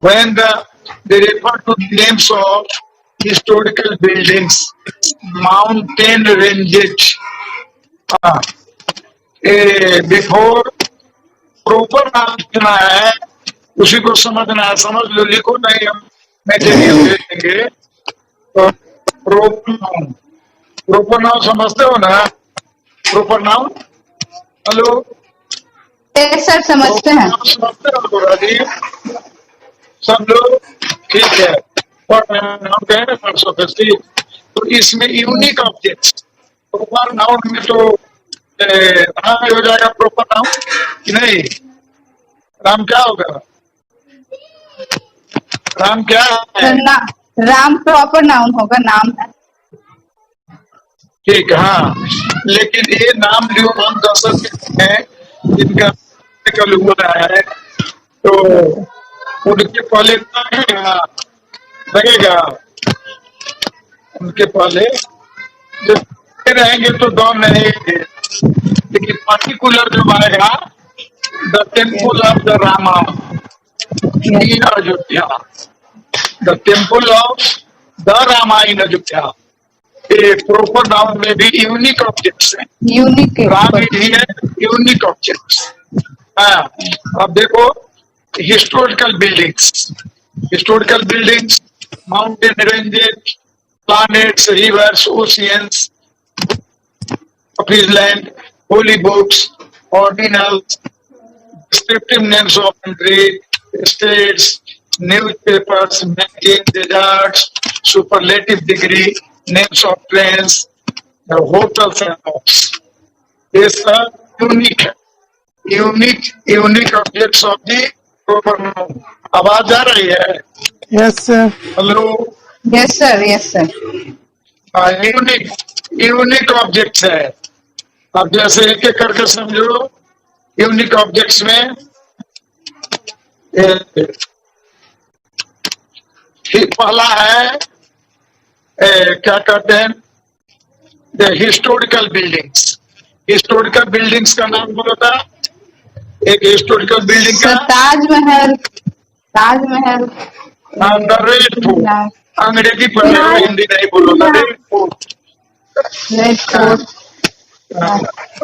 when they refer to the names of historical buildings, mountain ranges, before proper नाम लिखना है, उसी को समझना है। समझ लो, लिखो नहीं, हम मटेरियल दे देंगे। तो प्रॉपर नाउन समझते हो ना? प्रॉपर नाउन, हेलो सर समझते हैं। समझते हो तो राजीव सब लोग? ठीक है। नाउन कहे ना परसों, तो इसमें यूनिक ऑब्जेक्ट प्रॉपर नाउन में तो हो जाएगा प्रॉपर नाउन कि नहीं? राम क्या होगा? राम क्या है? राम प्रॉपर नाउन होगा, नाम है। ठीक, हाँ। लेकिन ये नाम जो हम दशरथ हैं, जिनका कल हो रहा है, तो उनके पहले लगेगा, उनके पहले जो रहेंगे तो दौड़ नहीं, लेकिन पर्टिकुलर जो आएगा, the temple of the Rama in Ayodhya, the temple of the Rama in Ayodhya, ये प्रॉपर नाउन में भी यूनिक ऑब्जेक्ट्स हैं। यूनिक राम भी है यूनिक ऑब्जेक्ट्स। हाँ, अब देखो historical buildings, mountain ranges, planets, rivers, oceans, of his land, holy books, ordinals, descriptive names of country, states, newspapers, magazines, deserts, superlative degree, names of trains, hotels and homes. ये सब unique objects of the proper noun. आवाज आ रही है? Yes sir. Hello. Yes sir, yes sir. Unique objects है। अब जैसे एक एक करके समझो। यूनिक ऑब्जेक्ट्स में पहला है क्या कहते हैं, the historical buildings. Historical buildings का नाम बोलो था। एक हिस्टोरिकल बिल्डिंग का ताजमहल। The Red fort. अंग्रेजी पढ़ रहे हो, हिंदी नहीं बोलो। The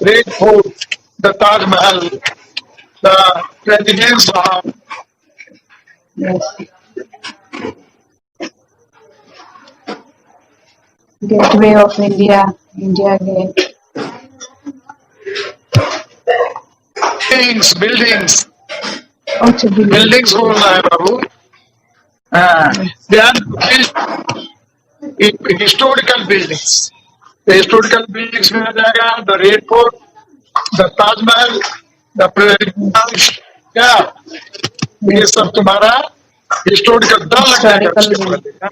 Red Fort, the Taj Mahal, the residence of Gateway of India, India Gate. Buildings buildings बोलना है बाबू। हिस्टोरिकल बिल्डिंग्स में आ जाएगा the Red Fort, the Taj Mahal, the presidents, क्या ये सब तुम्हारा हिस्टोरिकल लगेगा।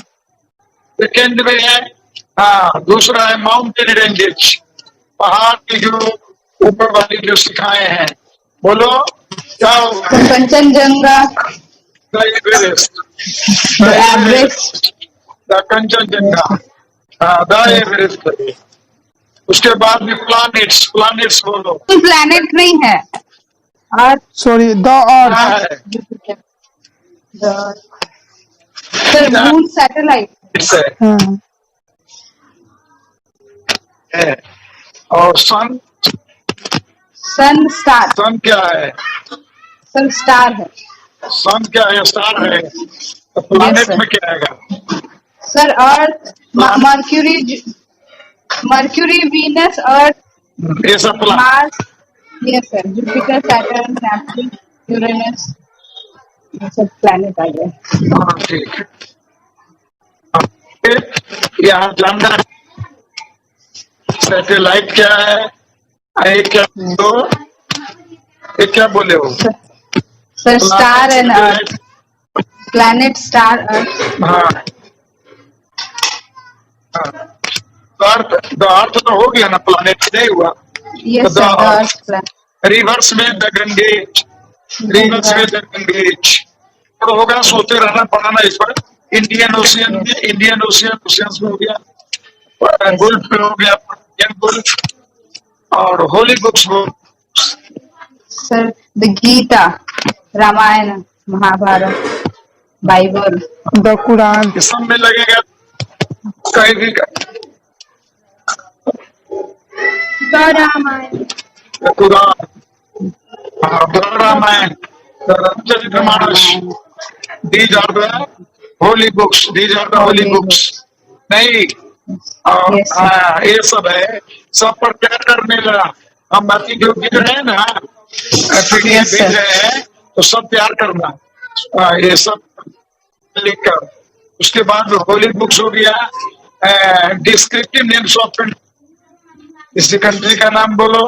सेकेंड में है, दूसरा है माउंटेन रेंजेस, पहाड़ की जो ऊपर वाली जो शिखाएं हैं, बोलो क्या होगा? Kanchenjunga, Kanchenjunga, the Everest. उसके बाद में प्लैनेट्स बोलो। प्लैनेट नहीं है, earth. Sorry, the earth. Sir moon satellite है। और सन स्टार। सन क्या है? सन स्टार है। सन क्या है? स्टार है। तो प्लैनेट में क्या आएगा? सर अर्थ, मर्क्यूरी, वीनस, अर्थ, ये सब Mars. Yes sir, Jupiter, Saturn, Neptune, Uranus, ये सब प्लैनेट आ गए। ठीक है। यहाँ जानना सैटेलाइट क्या है? एक क्या बोले हो? Sir star and earth, planet, star, earth. हाँ, अर्थ तो हो गया ना, प्लैनेट नहीं हुआ। यस सर, रिवर्स में द गंगेज, तो होगा। सोते रहना, पढ़ाना इस पर। इंडियन ओशियन में हो गया, गुल्फ में हो गया, गुल्फ। और होली बुक्स हो sir the Gita, Ramayana, Mahabharata. Bible, the Quran, ये सब में लगेगा कहीं भी Quran, Ramayan, Ramcharitmanas, these are the holy books, these are the holy books. नहीं Yes, sir. ये सब है, सब पर क्या करने लगा हम बाकी जो गिर रहे हैं ना पीडीएफ Yes, भेज sir. रहे हैं तो सब तैयार करना ये सब लिखकर उसके बाद होली बुक्स हो गया डिस्क्रिप्टिव नेम्स ऑफ इस कंट्री का नाम बोलो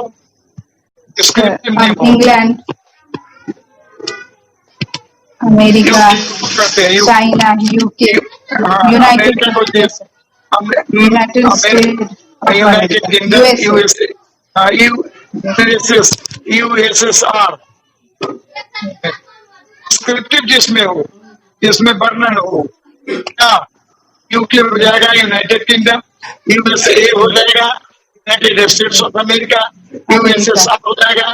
descriptive name England, America, China, UK, United States, United States, United kingdom USSR descriptive जिसमें हो जिसमें वर्णन हो क्या यूके हो जाएगा यूनाइटेड किंगडम यूएसए हो जाएगा United states of America USSR हो जाएगा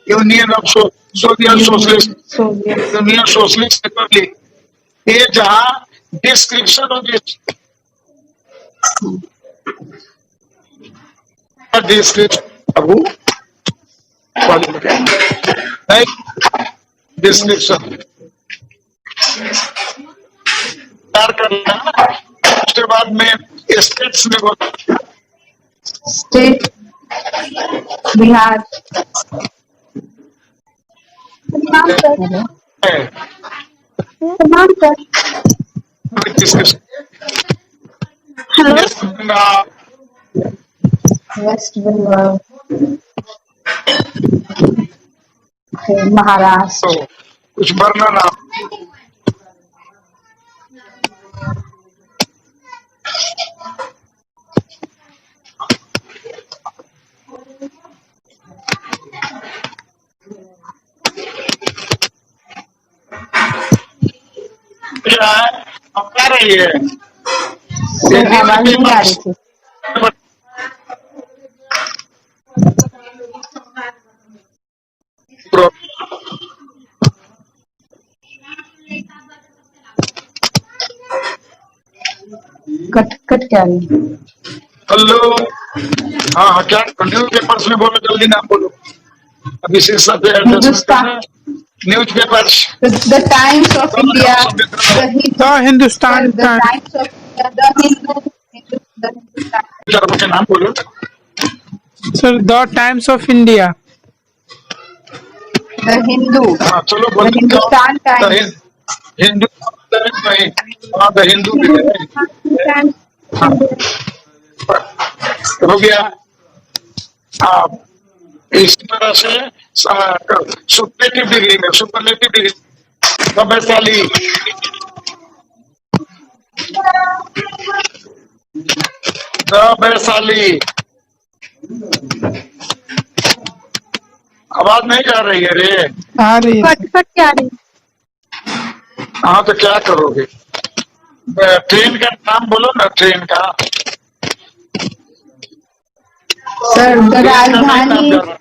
union of Soviet socialist Soviet, union socialist Republic ये जहाँ डिस्क्रिप्शन हो डिस्क्रिप्शन डिस्क्रिप्शन तैयार करना उसके बाद में स्टेट्स में बोला State, Bihar. है description West Bengal, okay, Maharashtra, तो कुछ वर्णन आप क्या है अब क्या रही है Sir, आवाज नहीं आ रही थी. कट क्या रही? हेलो हाँ क्या न्यूज पेपर्स में बोलो जल्दी नाम बोलो अभी शीर्षक Hindustan, news papers the Times of India, the Hindustan the Times, Times of India, the the Hindustan, के नाम बोलो sir, the Times of India, the Hindu, हाँ चलो the बोलो Hindustan Times, हिंदू हाँ द हिंदू भी है हाँ, हो गया आप इस तरह से सुपरलेटिव डिग्री में सुपरलेटिव डिग्री वैशाली वैशाली आवाज नहीं जा रही है रे आ रही है, कट क्या रही? हाँ तो क्या करोगे ट्रेन का नाम बोलो ना ट्रेन का सर, the ट्रेन का नहीं नाम राजधानी, जाना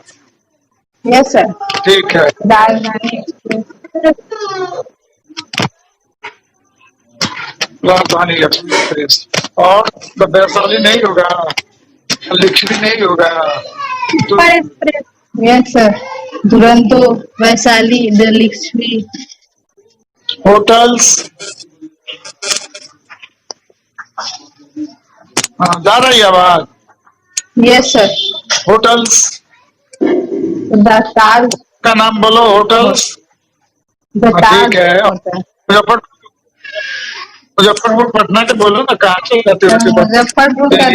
yes sir, ठीक है राजधानी एक्सप्रेस, राजधानी एक्सप्रेस और तो वैशाली नहीं होगा लिखी नहीं होगा तो yes sir, Duronto, Vaishali, the Lakshmi, hotels हाँ जा रही है आवाज yes sir, hotels the Taj, का नाम बोलो होटल्स the हाँ, Taj ठीक है होटल, मुजफ्फरपुर पटना के बोलो ना कहाँ से रहते हो मुजफ्फरपुर का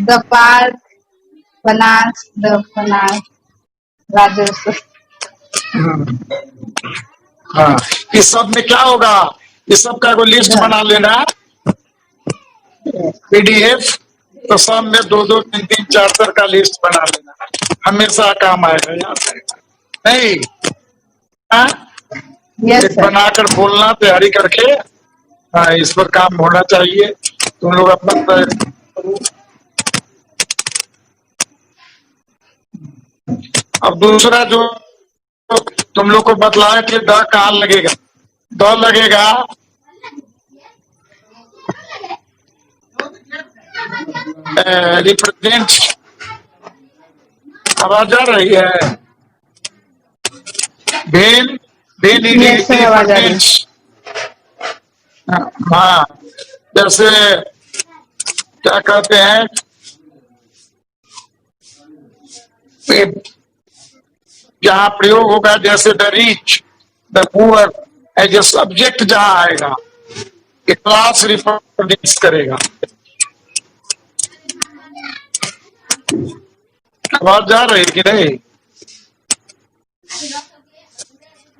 the Park, Banas, the Banas, राजस्व, हाँ इस सब में क्या होगा इस सब का कोई लिस्ट बना लेना पीडीएफ तो सब में 2-2 3-3 4 का लिस्ट बना लेना हमेशा काम आएगा याद रहेगा नहीं हाँ yes एक sir, बनाकर बोलना तैयारी करके हाँ इस पर काम होना चाहिए तुम लोग अपना करो। अब दूसरा जो तुम लोग को बतलाया कि द कहाँ लगेगा द लगेगा, रिप्रेजेंट, आवाज आ रही है? भेन भेन Yes, sir, आवाज आ रही है। हाँ, जैसे क्या कहते हैं, जहां प्रयोग होगा, जैसे the rich, the poor, as a subject जहां आएगा, ये क्लास रिप्रेजेंट करेगा। आवाज जा रही है कि नहीं?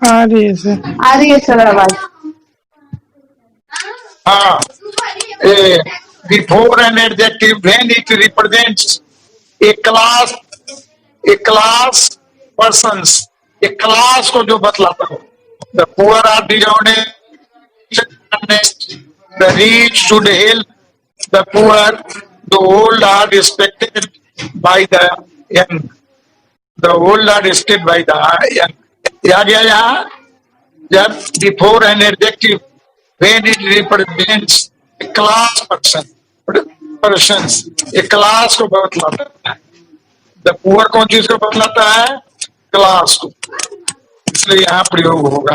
आ रही है सर। आ रही है सर आवाज। हाँ, before an adjective when it represents a class persons, एक क्लास को जो बतलाता है। The poor are disordered, the rich should help the poor, the old are respected by the young, the old are respected by the young. आ गया यहाँ, जब before an adjective when it represents a class persons, एक class को बतलाता है। The poor कौन चीज को बतलाता है? क्लास को, इसलिए यहां प्रयोग होगा।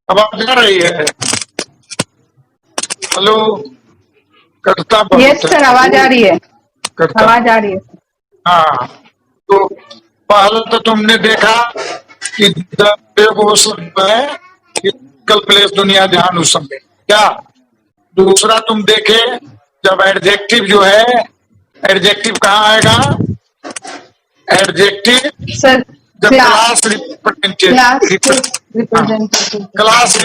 आवाज आ रही है? हेलो, कटता बहुत यस सर, आवाज आ रही है। कटता। आवाज आ रही है। हाँ, तो पहले तो तुमने देखा कि वो शब्द है कि कल प्लेस दुनिया जहान उस समय क्या। दूसरा तुम देखे, जब एडजेक्टिव जो है, एडजेक्टिव कहाँ आएगा? एडजेक्टिव सर जब क्लास रिप्रेजेंटेटिव, रिप्रेजेंटेटिव क्लास,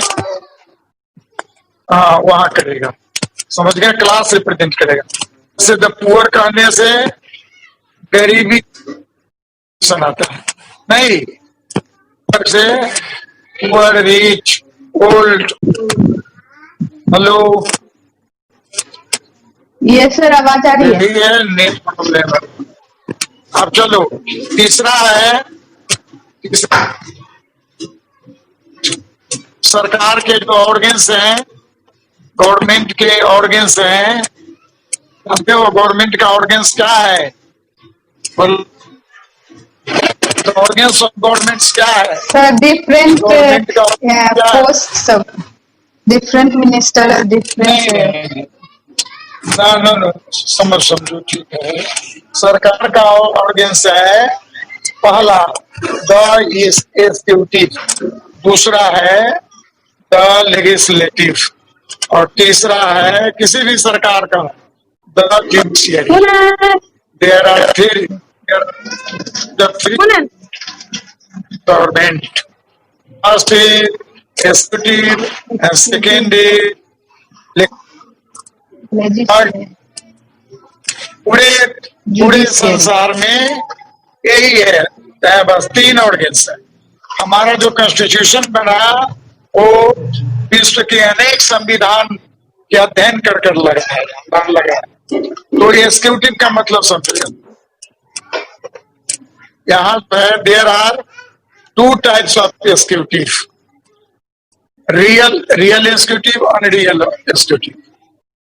हाँ वहां करेगा, समझ गए? क्लास रिप्रेजेंट करेगा। जैसे द पुअर कहने से गरीबी सुनाता है नहीं, से poor, rich, old. Hello, yes sir, आवाज आ रही है। यही है नेट प्रॉब्लम। अब चलो, तीसरा है, तीसरा सरकार के जो ऑर्गन्स हैं, गवर्नमेंट के ऑर्गन्स हैं, जानते हो गवर्नमेंट का ऑर्गन्स क्या है? ऑर्गन्स ऑफ गवर्नमेंट क्या है? सर डिफरेंट गवर्नमेंट का पोस्ट, सब डिफरेंट मिनिस्टर, डिफरेंट। ना समझो, ठीक है। सरकार का ऑर्गन्स है, पहला द एग्जीक्यूटिव, दूसरा है द लेजिस्लेटिव, और तीसरा है किसी भी सरकार का the judiciary. There are three government, first is executive and second is पूरे संसार में यही है, बस तीन ऑर्गन्स है। हमारा जो कॉन्स्टिट्यूशन बना वो विश्व के अनेक संविधान के अध्ययन कर लगा। तो एग्जीक्यूटिव का मतलब समझिए, यहाँ पर there are two types of executive, real executive, unreal executive.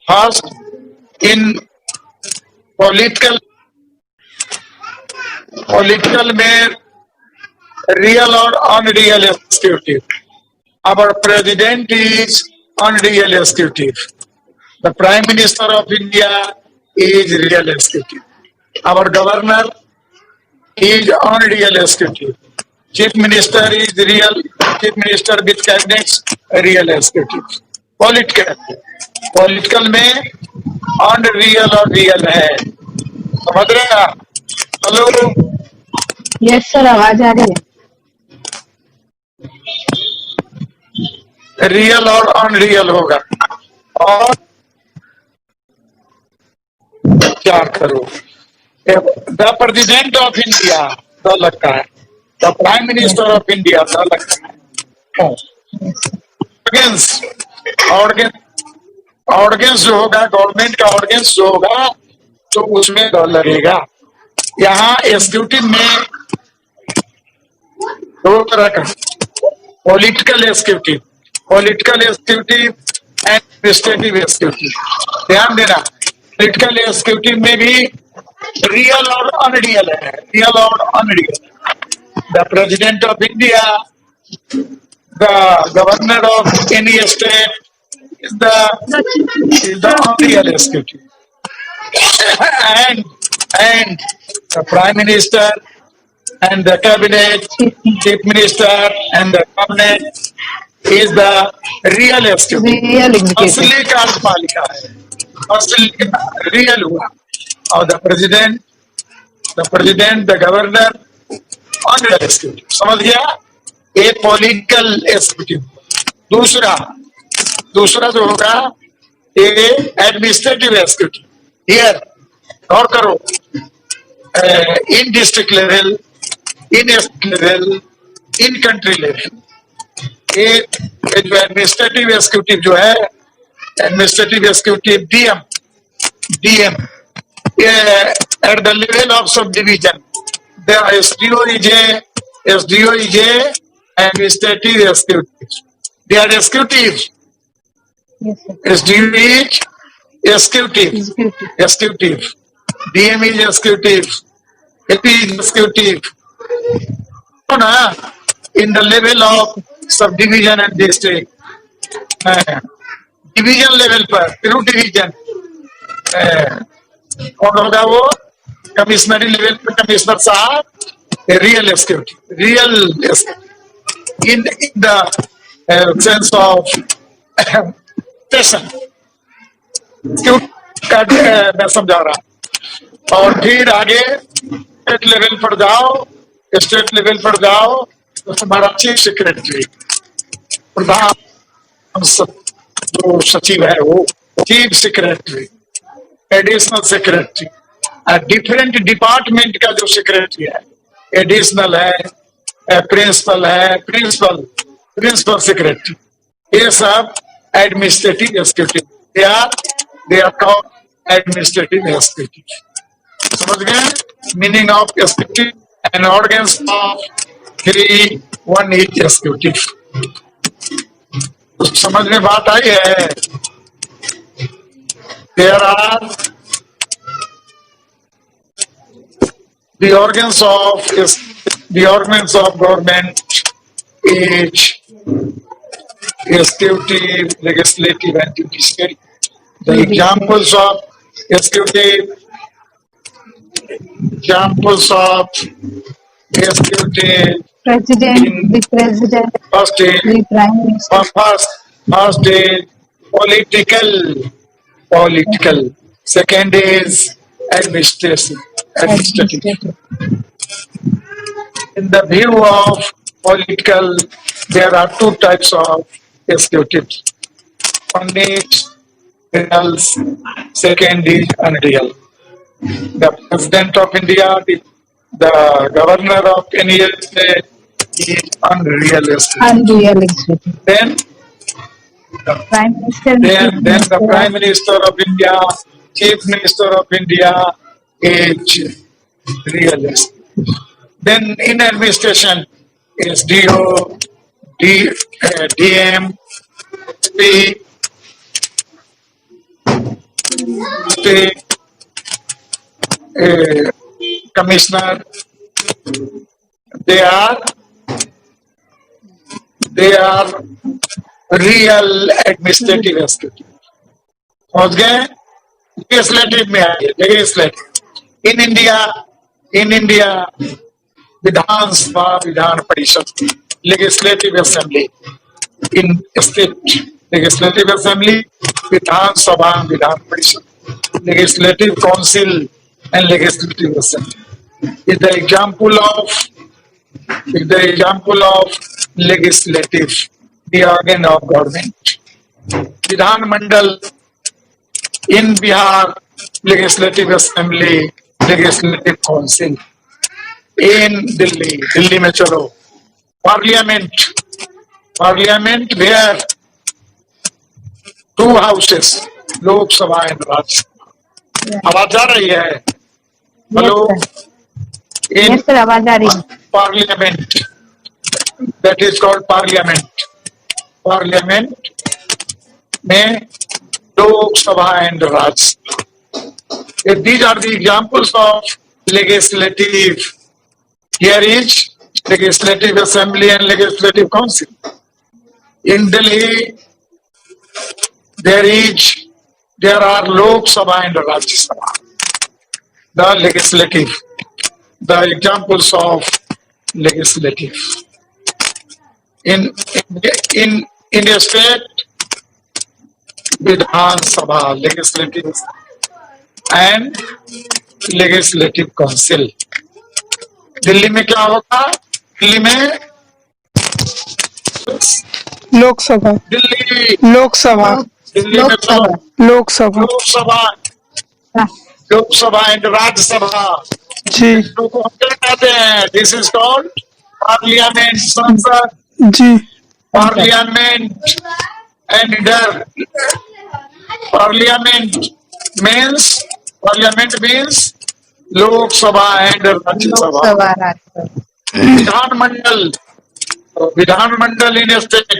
First, in political में real or unreal executive. Our president is unreal executive. The Prime Minister of India is real executive. Our governor is unreal executive. Chief Minister is real. Chief Minister with cabinets real executive. Political में unreal और real है, समझ रहे हैं? Hello, yes sir, आवाज आ रही है। Real और अनरियल होगा। और क्या करो, the president of India the लगता है, the prime minister of India the लगता है। ऑर्गन्स जो होगा, गवर्नमेंट का ऑर्गन्स जो होगा, तो उसमें द लगेगा। यहाँ एग्जीक्यूटिव में दो तरह का, political executive and administrative executive. ध्यान देना, पॉलिटिकल एग्जीक्यूटिव में भी रियल और अनरियल है, रियल और unreal. The president of India, the governor of any state is the unreal executive, and the prime minister and the cabinet, chief minister and the cabinet is the real executive. Real executive. असली कार्यपालिका है, असली real हुआ। और the president, the governor, unreal executive. समझ गया? ये political executive. दूसरा जो होगा ये एडमिनिस्ट्रेटिव एक्सिक्यूटिव। हियर गौर करो, in district level, in state level, in country level, ये जो एडमिनिस्ट्रेटिव एक्सिक्यूटिव जो है, administrative executive DM, at the level of sub division, the SDO is a administrative executive. They are executives. Yes, sir. SDU is executive. Executive. DM is executive. AP is executive. So na, in the level of subdivision and district, division level पर, through division, कौन होगा वो? कमिश्नरी level पर commissioner साहब, real executive, real in the sense of session, मैं समझा रहा। और फिर आगे स्टेट लेवल पर जाओ तो तुम्हारा चीफ सेक्रेटरी, प्रधान जो सचिव है वो chief secretary, additional secretary, different department का जो सेक्रेटरी है, एडिशनल है, प्रिंसिपल सेक्रेटरी, ये सब administrative executive, they are called administrative executive. समझ गए meaning of executive and organs of 3, 1 is executive. तो समझ में बात आई है? There are the organs of government is executive, legislative and judiciary. The examples of executive, President, the president, first is the prime minister. first is political, second is administrative. In the view of political, there are 2 types of executives. One is real, second is unreal. The president of India, the governor of any state is unreal executive. Unreal executive. Then Prime minister. then the prime minister of India, chief minister of India is real estate. Then in administration is DO, DM, SP, commissioner. They are real administrative executive. समझ गए? Legislative में आइए, legislative. In India Vidhan Sabha, Vidhan Parishad, legislative assembly. In state legislative assembly, Vidhan Sabha, Vidhan Parishad, legislative council and legislative assembly is the example of legislative, the organ of government. विधान मंडल in Bihar, legislative assembly, legislative council. In Delhi में चलो, parliament where 2 houses, लोक सभा and Rajya Sabha. आवाज जा रही है? Hello? Yes, sir, आवाज आ रही है। Parliament that is called parliament. Parliament में Lok Sabha and Raj Sabha. These are the examples of legislative. Here is legislative assembly and legislative council. In Delhi, there are Lok Sabha and Rajya Sabha. The legislative, the examples of legislative. In a state, Vidhan Sabha, legislative and legislative council. Delhi में क्या होगा? दिल्ली में लोकसभा दिल्ली लोकसभा दिल्ली में लोकसभा। लोकसभा लोकसभा हाँ, Lok Sabha and Rajya Sabha जी को हम क्या कहते हैं? This is called parliament. संसद, जी parliament and parliament means Lok Sabha and Rajya Sabha. Lok Sabha Rajya Sabha. विधानमंडल in state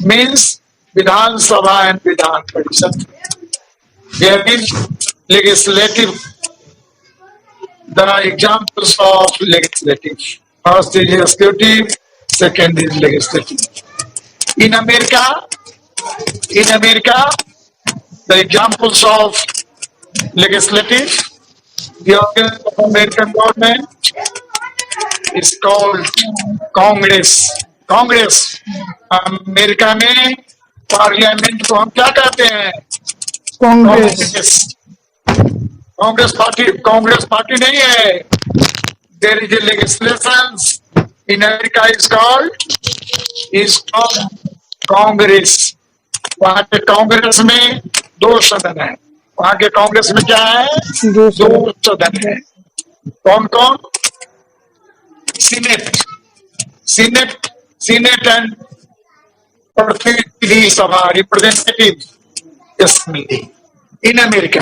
means Vidhan Sabha and Vidhan Parishad. There is legislative. The examples of legislative. First is executive, second is legislative. In America, the examples of legislative, the organ of American government is called Congress. Congress. America में parliament को हम क्या कहते हैं? Congress Congress party नहीं है. There is a legislation in America is called Congress. वहां के कांग्रेस में 2 सदन है. वहां के कांग्रेस में क्या है? 2 सदन है. कौन कौन? सीनेट एंड प्रतिनिधि सभा, representative assembly. In America,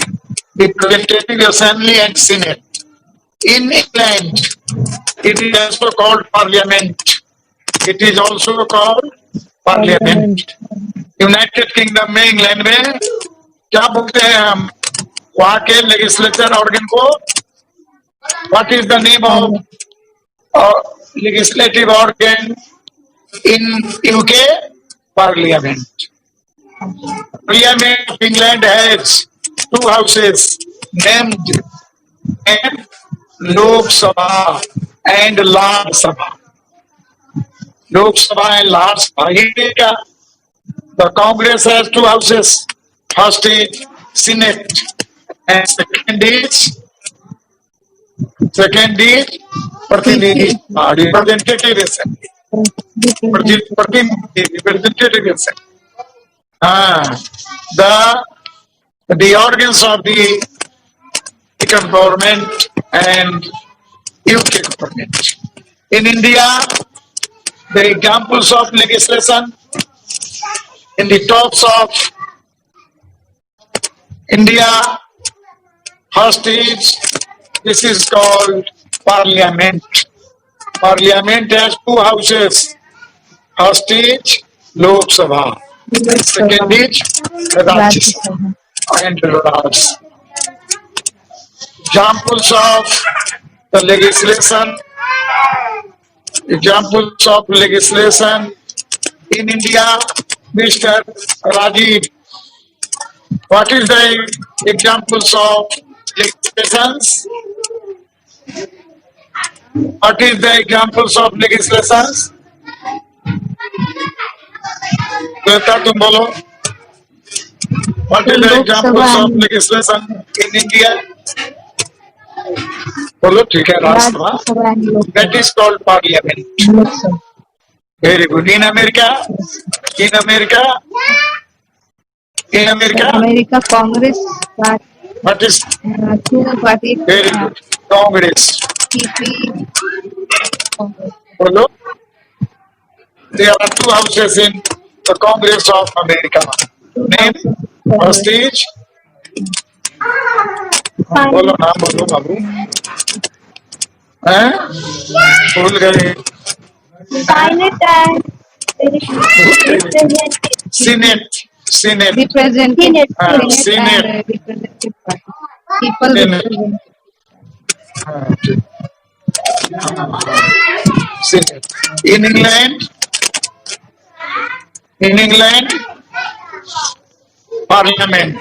representative assembly and senate. In England, it is also called parliament. It is also called parliament. United Kingdom में, इंग्लैंड में क्या बोलते हैं हम? वहाँ के लेजिस्लेचर ऑर्गन को what is the name of legislative organ in UK? Parliament. Parliament of England has 2 houses named Lok Sabha and Lad Sabha. Lok Sabha and Lad Sabha. India, the Congress has 2 houses. First is Senate and second is Pratinidhi Sabha, representative assembly. Representative assembly. The organs of the American government and UK government. In India, the examples of legislation in the tops of India, first is, this is called Parliament. Parliament has 2 houses. First is Lok Sabha. Second is Rajya Sabha and Raj. Examples of the legislation. Examples of legislation in India, Mr. Rajiv. What is the examples of legislations? What is the examples of legislations? बेटा तुम बोलो. What is the examples of legislation in India? बोलो. ठीक है. Rajya Sabha. That is called parliament. Very good. In America, America Congress party. what is? 2 party. Very good. Congress. PP. बोलो. There are 2 houses in the Congress of America. Name? First is? बोलो नाम बोलो बाबू. भूल गए. Senate and representative. Senate senate representative Senate. Senate. and representative party. People Senate. represent. हाँ, ठीक। Senate in England parliament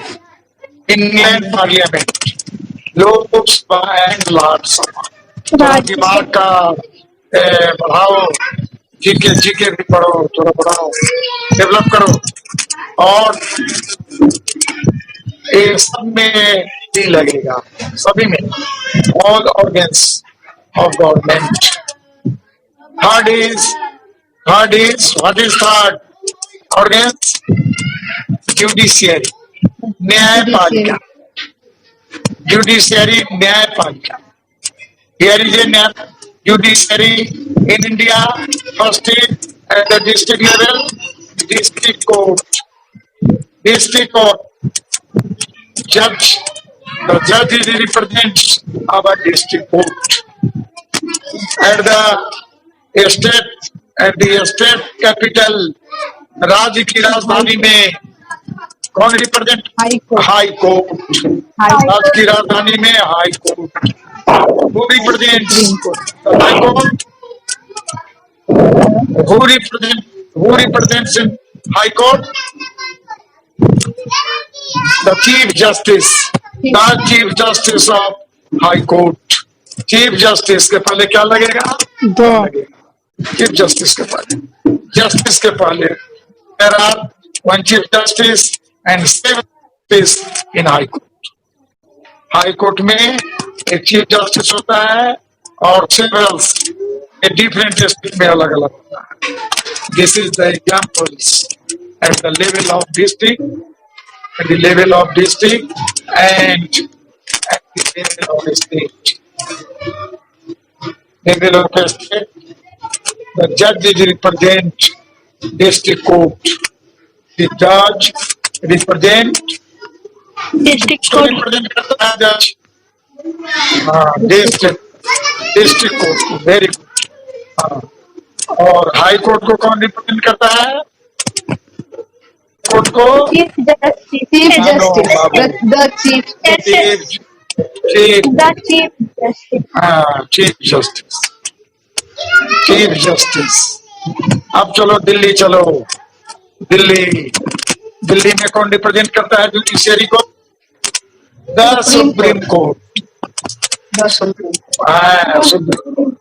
Lok Sabha and Rajya Sabha. दिमाग का बढ़ाओ, जीके भी पढ़ो, थोड़ा बढ़ाओ, डेवलप करो। और ये सब में भी लगेगा, सभी में, all organs of government. Third is what is third organs? Judiciary, न्यायपालिका। जुडिशियरी, न्यायपालिका। Here is a judiciary in India. First is at the district level, district court. District court. Judge. The judge represents our district court. At the state capital, राज्य की राजधानी में कौन represent? High court. राज्य की राजधानी में high court. Who represents the High Court? Who represents in High Court? The Chief Justice. The Chief Justice of High Court. Chief Justice के पहले क्या लगेगा? The Chief Justice के पहले, Justice के पहले there are one Chief Justice and 7 justices in High Court. High court में एक चीफ जस्टिस होता है और सेवरल्स डिफरेंट डिस्ट्रिक्ट में अलग अलग होता है। This is the examples eight the level of district, eight the level of district and eight the level of state. Level of state, the जज रिप्रेजेंट डिस्ट्रिक्ट कोर्ट, द जज रिप्रेजेंट District इसको court. Represent करता है जज। हाँ, district court को, very good. हाँ, और हाई कोर्ट को कौन रिप्रेजेंट करता है? कोर्ट को Chief Justice. Chief No, Justice. Babu. The Chief. The Chief Justice. Chief justice. अब चलो दिल्ली, चलो दिल्ली में कौन रिप्रेजेंट करता है जुडिशियरी को? The supreme court. The Supreme. Supreme Court.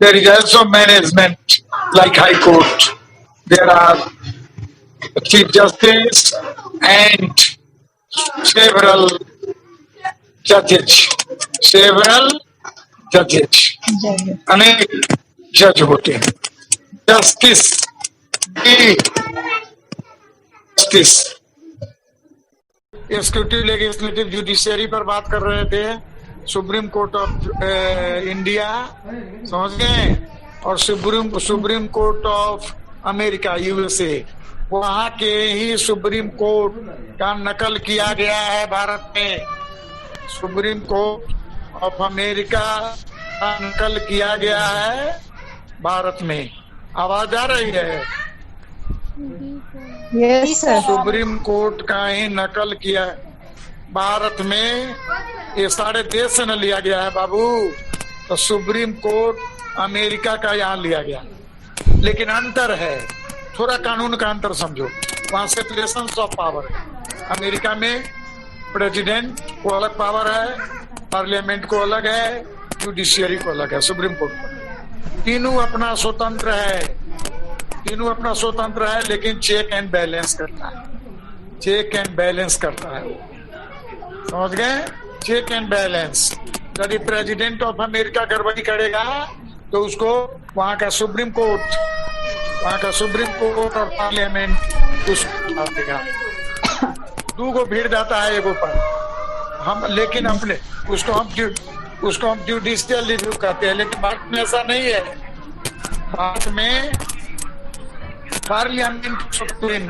There is also management like High Court. There are Chief Justice and several judges. अनेक जज होते हैं। जस्टिस एक्सिक्यूटिव लेजिस्लेटिव जुडिशियरी पर बात कर रहे थे। सुप्रीम कोर्ट ऑफ इंडिया, समझ गए? और supreme court of America, USA, वहां के ही सुप्रीम कोर्ट का नकल किया गया है भारत में। सुप्रीम कोर्ट ऑफ अमेरिका का नकल किया गया है भारत में। आवाज आ रही है? Yes, sir. सुप्रीम कोर्ट का ही नकल किया भारत में। ये सारे देश से न लिया गया है बाबू। तो सुप्रीम कोर्ट अमेरिका का यहाँ लिया गया, लेकिन अंतर है, थोड़ा कानून का अंतर समझो। वहां सेपरेशन ऑफ पावर है। अमेरिका में प्रेसिडेंट को अलग पावर है, पार्लियामेंट को अलग है, जुडिशियरी को अलग है, सुप्रीम कोर्ट को। तीनों अपना स्वतंत्र है, लेकिन चेक एंड बैलेंस करता है। समझ गए? Check and balance. यदि प्रेसिडेंट ऑफ अमेरिका गड़बड़ी करेगा तो उसको वहां का सुप्रीम कोर्ट और पार्लियामेंट उसको देगा। दो को भीड़ जाता है एगो पर हम, लेकिन अपने उसको हम जुडिशियल रिव्यू कहते हैं। लेकिन भारत में ऐसा नहीं है। भारत में पार्लियामेंट सुप्रीम,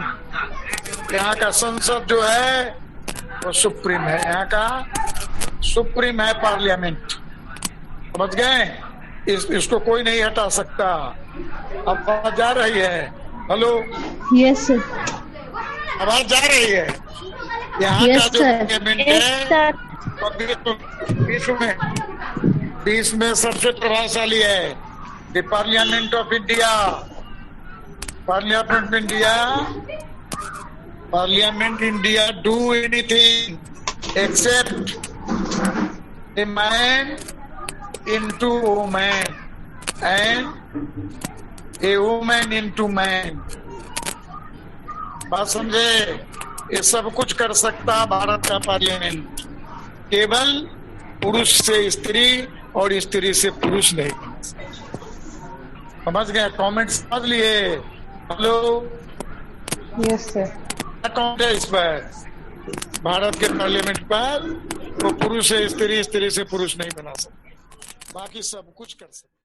यहाँ का संसद जो है वो सुप्रीम है, यहाँ का सुप्रीम है पार्लियामेंट। समझ गए? इसको कोई नहीं हटा सकता। अब आवाज जा रही है? Hello, Yes, sir. आवाज जा रही है? यहाँ Yes, का जो sir. पार्लियामेंट Yes, है sir. विश्व में सबसे प्रभावशाली है। The parliament of India, parliament India do anything accept a man into woman and a woman into man। बात समझे? ये सब कुछ कर सकता भारत का पार्लियामेंट, केवल पुरुष से स्त्री और स्त्री से पुरुष नहीं बन सकता। समझ गए? कमेंट समझ लिए? Hello, Yes, sir. क्या कमेंट है इस पर? भारत के पार्लियामेंट पर वो पुरुष से स्त्री, स्त्री से पुरुष नहीं बना सकता, बाकी सब कुछ कर सकते।